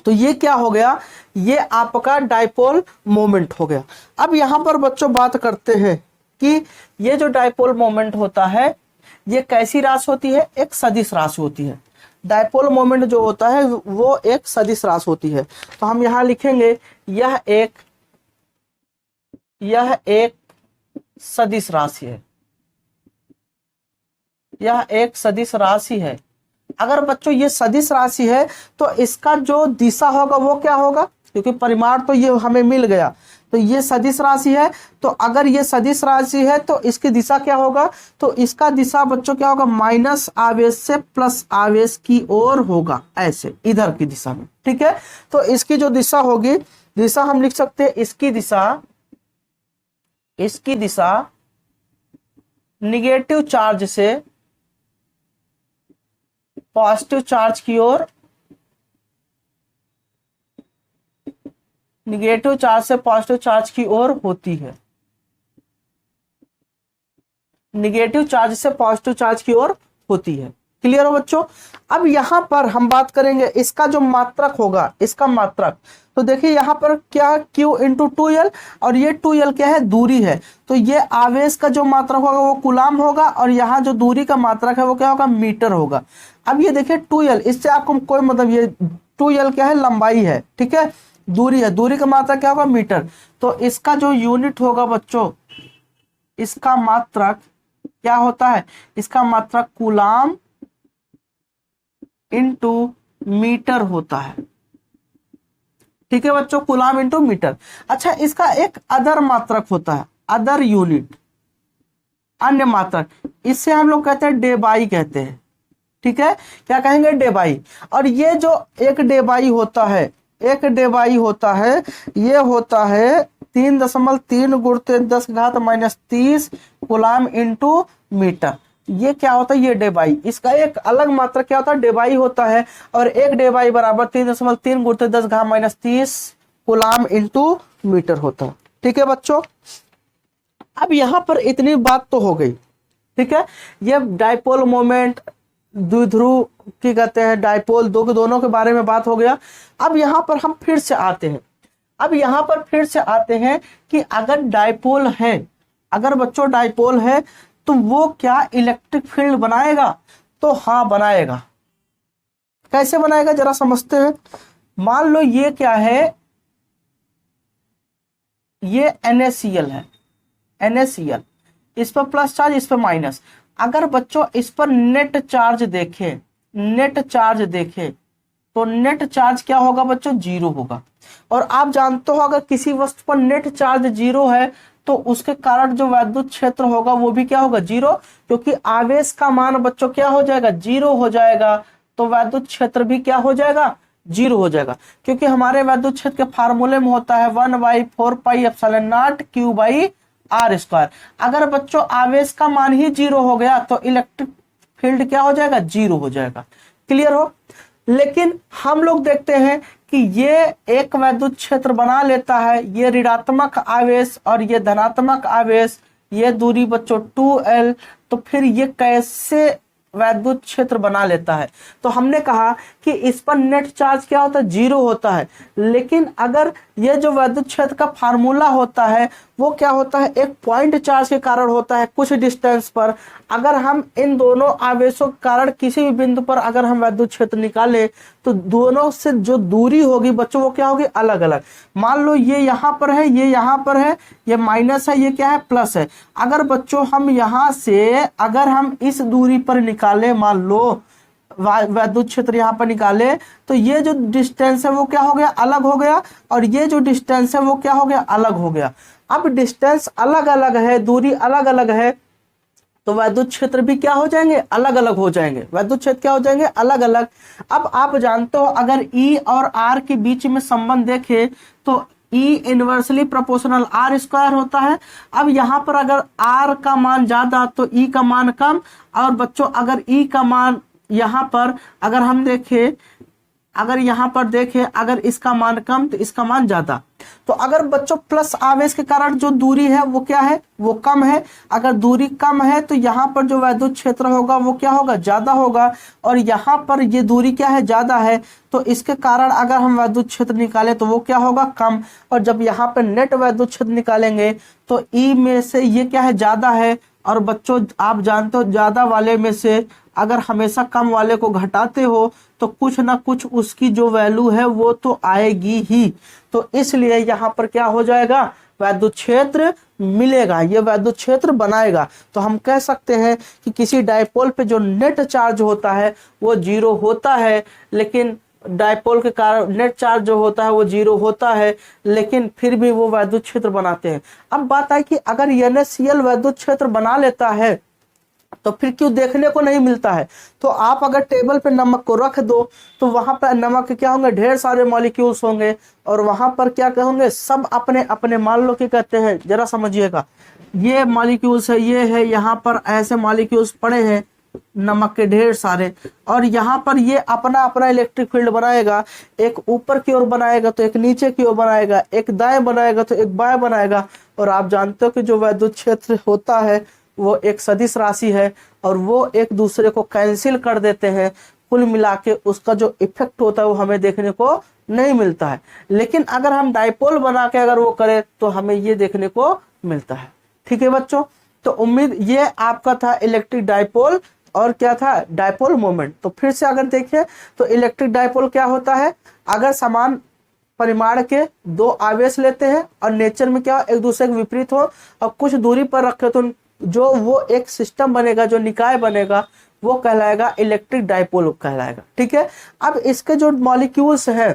तो ये क्या हो गया, ये आपका डाइपोल मोमेंट हो गया। अब यहां पर बच्चों बात करते हैं कि ये जो डाइपोल मोमेंट होता है ये कैसी राशि होती है, एक सदिश राशि होती है। डाइपोल मोमेंट जो होता है वो एक सदिश राशि होती है। तो हम यहां लिखेंगे यह एक सदिश राशि है, यह एक सदिश राशि है। अगर बच्चों ये सदिश राशि है तो इसका जो दिशा होगा वो क्या होगा, क्योंकि परिमाण तो ये हमें मिल गया, तो ये सदिश राशि है, तो अगर ये सदिश राशि है तो इसकी दिशा क्या होगा, तो इसका दिशा बच्चों क्या होगा माइनस आवेश से प्लस आवेश की ओर होगा, ऐसे इधर की दिशा में। ठीक है, तो इसकी जो दिशा होगी, दिशा हम लिख सकते हैं, इसकी दिशा निगेटिव चार्ज से पॉजिटिव चार्ज की ओर, निगेटिव चार्ज से पॉजिटिव चार्ज की ओर होती है, निगेटिव चार्ज से पॉजिटिव चार्ज की ओर होती है। क्लियर हो बच्चों। अब यहां पर हम बात करेंगे इसका जो मात्रक होगा, इसका मात्रक, तो देखिए यहां पर क्या Q इंटू 2L, और ये 2L क्या है दूरी है, तो ये आवेश का जो मात्रक होगा वो कूलाम होगा, और यहाँ जो दूरी का मात्रक है वो क्या होगा मीटर होगा। अब ये देखिए 2L, इससे आपको कोई मतलब, ये 2L क्या है लंबाई है, ठीक है, दूरी है, दूरी का मात्रक क्या होगा मीटर, तो इसका जो यूनिट होगा बच्चों, इसका मात्रक क्या होता है, इसका मात्रक कूलाम इंटू मीटर होता है। ठीक है बच्चों, कूलाम इंटू मीटर। अच्छा, इसका एक अदर मात्रक होता है, अदर यूनिट, अन्य मात्रक, इससे हम लोग कहते हैं डेबाई कहते हैं। ठीक है, क्या कहेंगे डेबाई। और ये जो एक डेबाई होता है, एक डेबाई होता है, ये होता है 3.3 गुणित 10⁻³ कूलाम इंटू मीटर। ये क्या होता है, ये डेबाई, इसका एक अलग मात्रक क्या होता है डेबाई होता है, और एक डेबाई बराबर 3.3 गुणित 10⁻³ कूलाम इंटू मीटर होता है। ठीक है बच्चों, अब यहां पर इतनी बात तो हो गई। ठीक है, ये डाइपोल मोमेंट, द्विध्रुव की कहते हैं डाइपोल, दोनों के बारे में बात हो गया। अब यहां पर हम फिर से आते हैं, कि अगर डाइपोल है, अगर बच्चों डाइपोल है तो वो क्या इलेक्ट्रिक फील्ड बनाएगा? तो हाँ बनाएगा। कैसे बनाएगा जरा समझते हैं। मान लो ये क्या है, ये NaCl है, NaCl, इस पर प्लस चार्ज, इस पर माइनस। अगर बच्चों इस पर नेट चार्ज देखें, तो नेट चार्ज क्या होगा बच्चों? जीरो होगा। और आप जानते हो अगर किसी वस्तु पर नेट चार्ज जीरो है तो उसके कारण जो वैद्युत क्षेत्र होगा वो भी क्या होगा? जीरो, क्योंकि आवेश का मान बच्चों क्या हो जाएगा? जीरो हो जाएगा। तो वैद्युत क्षेत्र भी क्या हो जाएगा? जीरो हो जाएगा, क्योंकि हमारे वैद्युत क्षेत्र के फार्मूले में होता है 1/4πε0 Q/r²। अगर बच्चों आवेश का मान ही जीरो हो गया तो इलेक्ट्रिक फील्ड क्या हो जाएगा? जीरो हो जाएगा। क्लियर हो? लेकिन हम लोग देखते हैं कि ये एक वैद्युत क्षेत्र बना लेता है, ये ऋणात्मक आवेश और ये धनात्मक आवेश, ये दूरी बच्चों 2L, तो फिर ये कैसे वैद्युत क्षेत्र बना लेता है? तो हमने कहा कि इस पर नेट चार्ज क्या होता है? जीरो होता है। लेकिन अगर ये जो वैद्युत क्षेत्र का फार्मूला होता है वो क्या होता है? एक पॉइंट चार्ज के कारण होता है कुछ डिस्टेंस पर। अगर हम इन दोनों आवेशों के कारण किसी भी बिंदु पर अगर हम वैद्युत क्षेत्र निकाले तो दोनों से जो दूरी होगी बच्चों वो क्या होगी? अलग अलग। मान लो ये यहाँ पर है, ये यहाँ पर है, ये माइनस है, ये क्या है? प्लस है। अगर बच्चों हम यहाँ से अगर हम इस दूरी पर निकाले, मान लो वैद्युत क्षेत्र यहाँ पर निकाले, तो ये जो डिस्टेंस है वो क्या हो गया? अलग हो गया। और ये जो डिस्टेंस है वो क्या हो गया? अलग हो गया। अब डिस्टेंस अलग अलग है, दूरी अलग अलग है, तो वैद्युत क्षेत्र भी क्या हो जाएंगे? अलग अलग हो जाएंगे। वैद्युत क्षेत्र क्या हो जाएंगे? अलग अलग। अब आप जानते हो अगर E और R के बीच में संबंध देखे तो E इनवर्सली प्रोपोर्शनल R² होता है। अब यहाँ पर अगर R का मान ज्यादा तो E का मान कम, और बच्चों अगर E का मान यहाँ पर अगर हम देखें, अगर यहाँ पर देखें अगर इसका मान कम तो इसका मान ज्यादा। तो अगर बच्चों प्लस आवेश के कारण जो दूरी है वो क्या है? वो कम है। अगर दूरी कम है तो यहाँ पर जो वैद्युत क्षेत्र होगा वो क्या होगा? ज्यादा होगा। और यहाँ पर ये दूरी क्या है? ज्यादा है। तो इसके कारण अगर हम वैद्युत क्षेत्र निकालें तो वो क्या होगा? कम। और जब यहाँ पर नेट वैद्युत क्षेत्र निकालेंगे तो E में से ये क्या है? ज्यादा है। और बच्चों आप जानते हो ज्यादा वाले में से अगर हमेशा कम वाले को घटाते हो तो कुछ ना कुछ उसकी जो वैल्यू है वो तो आएगी ही। तो इसलिए यहाँ पर क्या हो जाएगा? वैद्युत क्षेत्र मिलेगा, ये वैद्युत क्षेत्र बनाएगा। तो हम कह सकते हैं कि किसी डाइपोल पे जो नेट चार्ज होता है वो जीरो होता है, लेकिन डाइपोल के कारण नेट चार्ज जो होता है वो जीरो होता है, लेकिन फिर भी वो वैद्युत क्षेत्र बनाते हैं। अब बात आई कि अगर NaCl वैद्युत क्षेत्र बना लेता है तो फिर क्यों देखने को नहीं मिलता है? तो आप अगर टेबल पे नमक को रख दो तो वहां पर नमक के क्या होंगे? ढेर सारे मॉलिक्यूल्स होंगे, और वहां पर क्या होंगे? सब अपने अपने, मान लो कि कहते हैं, जरा समझिएगा, ये मॉलिक्यूल्स है, ये है, यहाँ पर ऐसे मॉलिक्यूल्स पड़े हैं नमक के ढेर सारे, और यहाँ पर ये अपना अपना इलेक्ट्रिक फील्ड बनाएगा। एक ऊपर की ओर बनाएगा तो एक नीचे की ओर बनाएगा, एक दाएं बनाएगा तो एक बाएं बनाएगा। और आप जानते हो कि जो वैद्युत क्षेत्र होता है वो एक सदिश राशि है और वो एक दूसरे को कैंसिल कर देते हैं। कुल मिला के उसका जो इफेक्ट होता है वो हमें देखने को नहीं मिलता है। लेकिन अगर हम डाइपोल बना के अगर वो करें तो हमें ये देखने को मिलता है। ठीक है बच्चों, तो उम्मीद ये आपका था इलेक्ट्रिक डाइपोल, और क्या था? Dipole moment. तो फिर से अगर देखें तो इलेक्ट्रिक डाइपोल क्या होता है? अगर समान परिमाण के दो आवेश लेते हैं और नेचर में क्या एक दूसरे के विपरीत हो और कुछ दूरी पर रखे तो जो वो एक सिस्टम बनेगा, जो निकाय बनेगा वो कहलाएगा इलेक्ट्रिक डाइपोल कहलाएगा। ठीक है, अब इसके जो मॉलिक्यूल्स हैं,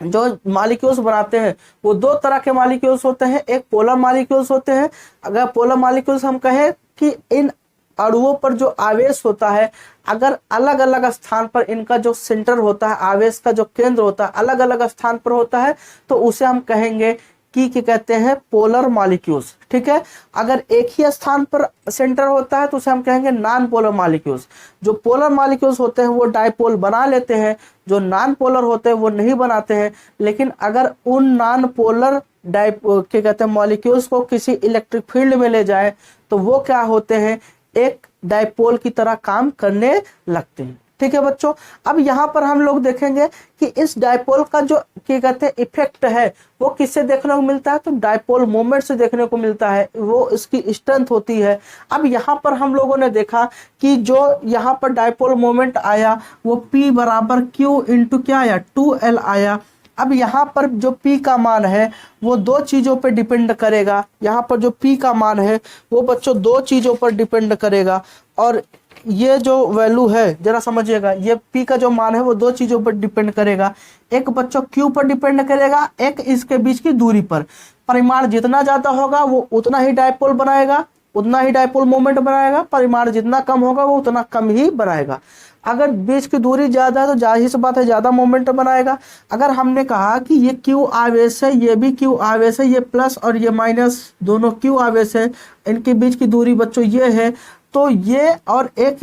जो मॉलिक्यूल्स बनाते हैं वो दो तरह के मॉलिक्यूल्स होते हैं। एक पोलर मॉलिक्यूल्स होते हैं। अगर पोलर मॉलिक्यूल्स हम कहें कि इन अणुओं पर जो आवेश होता है अगर अलग अलग स्थान पर इनका जो सेंटर होता है, आवेश का जो केंद्र होता है अलग अलग स्थान पर होता है, तो उसे हम कहेंगे की क्या कहते हैं पोलर मॉलिक्यूल्स। ठीक है, अगर एक ही स्थान पर सेंटर होता है तो उसे हम कहेंगे नॉन पोलर मॉलिक्यूल्स। जो पोलर मॉलिक्यूल्स होते हैं वो डाइपोल बना लेते हैं, जो नॉन पोलर होते हैं वो नहीं बनाते हैं। लेकिन अगर उन नॉन पोलर क्या कहते हैं मॉलिक्यूल्स को किसी इलेक्ट्रिक फील्ड में ले जाए तो वो क्या होते हैं, एक डाइपोल की तरह काम करने लगते हैं। ठीक है बच्चों, अब यहाँ पर हम लोग देखेंगे कि इस डाइपोल का जो क्या कहते हैं इफेक्ट है वो किससे देखने को मिलता है, तो डाइपोल मोमेंट से देखने को मिलता है, वो इसकी स्ट्रेंथ होती है। अब यहाँ पर हम लोगों ने देखा कि जो यहाँ पर डाइपोल मोमेंट आया वो P बराबर Q इंटू क्या आया 2L आया। अब यहाँ पर जो P का मान है वो दो चीजों पर डिपेंड करेगा। यहाँ पर जो P का मान है वो बच्चों दो चीजों पर डिपेंड करेगा, और ये जो वैल्यू है जरा समझिएगा, ये P का जो मान है वो दो चीजों पर डिपेंड करेगा। एक बच्चों Q पर डिपेंड करेगा, एक इसके बीच की दूरी पर। परिमाण जितना ज्यादा होगा वो उतना ही डाइपोल बनाएगा, उतना ही डाइपोल मोमेंट बनाएगा। परिमाण जितना कम होगा वो उतना कम ही बनाएगा। अगर बीच की दूरी ज्यादा है तो जाहिर सी बात है ज्यादा मोमेंट बनाएगा। अगर हमने कहा कि ये Q आवेश है, ये भी Q आवेश है, ये प्लस और ये माइनस दोनों Q आवेश है, इनके बीच की दूरी बच्चों ये है, तो ये और एक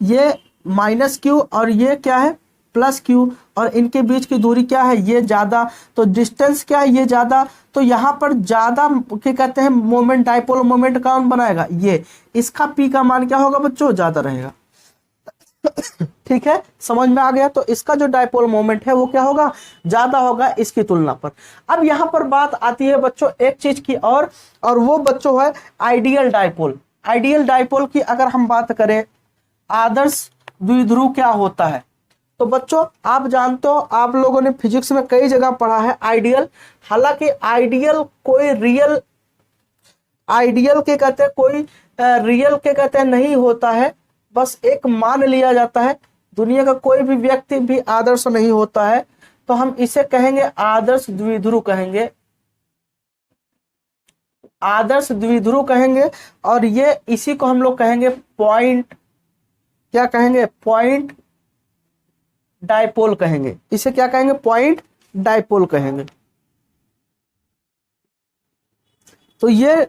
ये माइनस Q और ये क्या है प्लस Q, और इनके बीच की दूरी क्या है ये ज्यादा, तो डिस्टेंस क्या है ये ज्यादा। तो यहाँ पर ज्यादा क्या कहते हैं मोमेंट, डाइपोल मोमेंट कौन बनाएगा ये, इसका P का मान क्या होगा बच्चों ज्यादा रहेगा। ठीक है, समझ में आ गया। तो इसका जो डाइपोल मोमेंट है वो क्या होगा ज्यादा होगा इसकी तुलना पर। अब यहाँ पर बात आती है बच्चों एक चीज की और वो बच्चों है आइडियल डाइपोल। आइडियल डाइपोल की अगर हम बात करें, आदर्श द्विध्रुव क्या होता है, तो बच्चों आप जानते हो, आप लोगों ने फिजिक्स में कई जगह पढ़ा है आइडियल। हालांकि आइडियल कोई रियल, आइडियल के कहते हैं कोई रियल के कहते हैं नहीं होता है, बस एक मान लिया जाता है। दुनिया का कोई भी व्यक्ति भी आदर्श नहीं होता है, तो हम इसे कहेंगे आदर्श द्विध्रुव कहेंगे, आदर्श द्विध्रुव कहेंगे। और ये इसी को हम लोग कहेंगे पॉइंट, क्या कहेंगे पॉइंट डाइपोल कहेंगे। इसे क्या कहेंगे पॉइंट डाइपोल कहेंगे। तो ये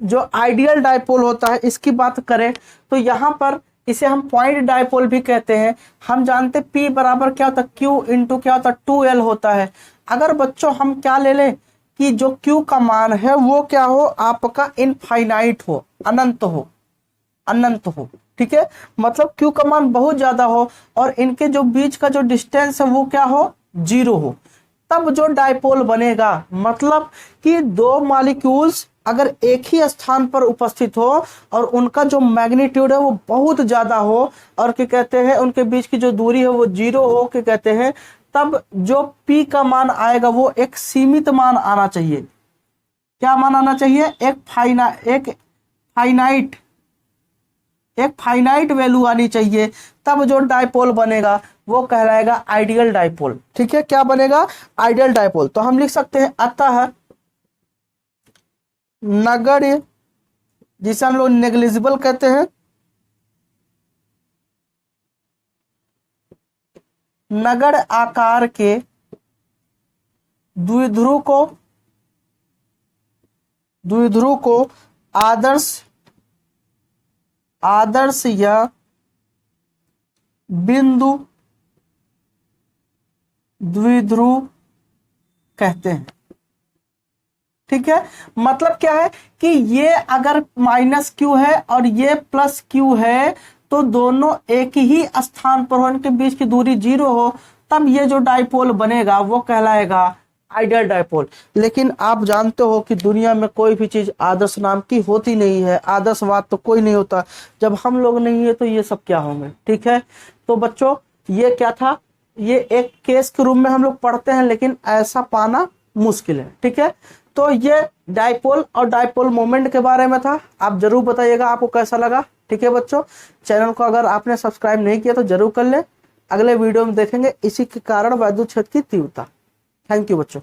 जो आइडियल डाइपोल होता है इसकी बात करें तो यहाँ पर इसे हम पॉइंट डाइपोल भी कहते हैं। हम जानते P बराबर क्या होता है Q इंटू क्या होता है 2L होता है। अगर बच्चों हम क्या ले लें कि जो Q का मान है वो क्या हो आपका इनफाइनाइट हो, अनंत हो, अनंत हो। ठीक है, मतलब Q का मान बहुत ज्यादा हो और इनके जो बीच का जो डिस्टेंस है वो क्या हो 0 हो, तब जो डाइपोल बनेगा। मतलब कि दो मॉलिक्यूल्स अगर एक ही स्थान पर उपस्थित हो और उनका जो मैग्नीट्यूड है वो बहुत ज्यादा हो और क्या कहते हैं उनके बीच की जो दूरी है वो 0 हो, क्या कहते हैं, तब जो P का मान आएगा वो एक सीमित मान आना चाहिए। क्या मान आना चाहिए, एक फाइनाइट वैल्यू आनी चाहिए, तब जो डाइपोल बनेगा वो कहलाएगा आइडियल डाइपोल। ठीक है, क्या बनेगा आइडियल डाइपोल। तो हम लिख सकते हैं अतः नगण्य, जिसे हम लोग नेग्लिजिबल कहते हैं, नगण्य आकार के द्विध्रुव को आदर्श या बिंदु द्विध्रुव कहते हैं। ठीक है, मतलब क्या है कि ये अगर माइनस Q है और ये प्लस Q है तो दोनों एक ही स्थान पर हो, इनके बीच की दूरी 0 हो, तब ये जो डाइपोल बनेगा वो कहलाएगा आइडियल डाइपोल। लेकिन आप जानते हो कि दुनिया में कोई भी चीज आदर्श नाम की होती नहीं है, आदर्शवाद तो कोई नहीं होता। जब हम लोग नहीं है तो ये सब क्या होंगे। ठीक है, तो बच्चों ये क्या था, ये एक केस के रूप में हम लोग पढ़ते हैं लेकिन ऐसा पाना मुश्किल है। ठीक है, तो ये डाइपोल और डाइपोल मोमेंट के बारे में था। आप जरूर बताइएगा आपको कैसा लगा। ठीक है बच्चों, चैनल को अगर आपने सब्सक्राइब नहीं किया तो जरूर कर ले। अगले वीडियो में देखेंगे इसी के कारण विद्युत क्षेत्र की तीव्रता। थैंक यू बच्चों।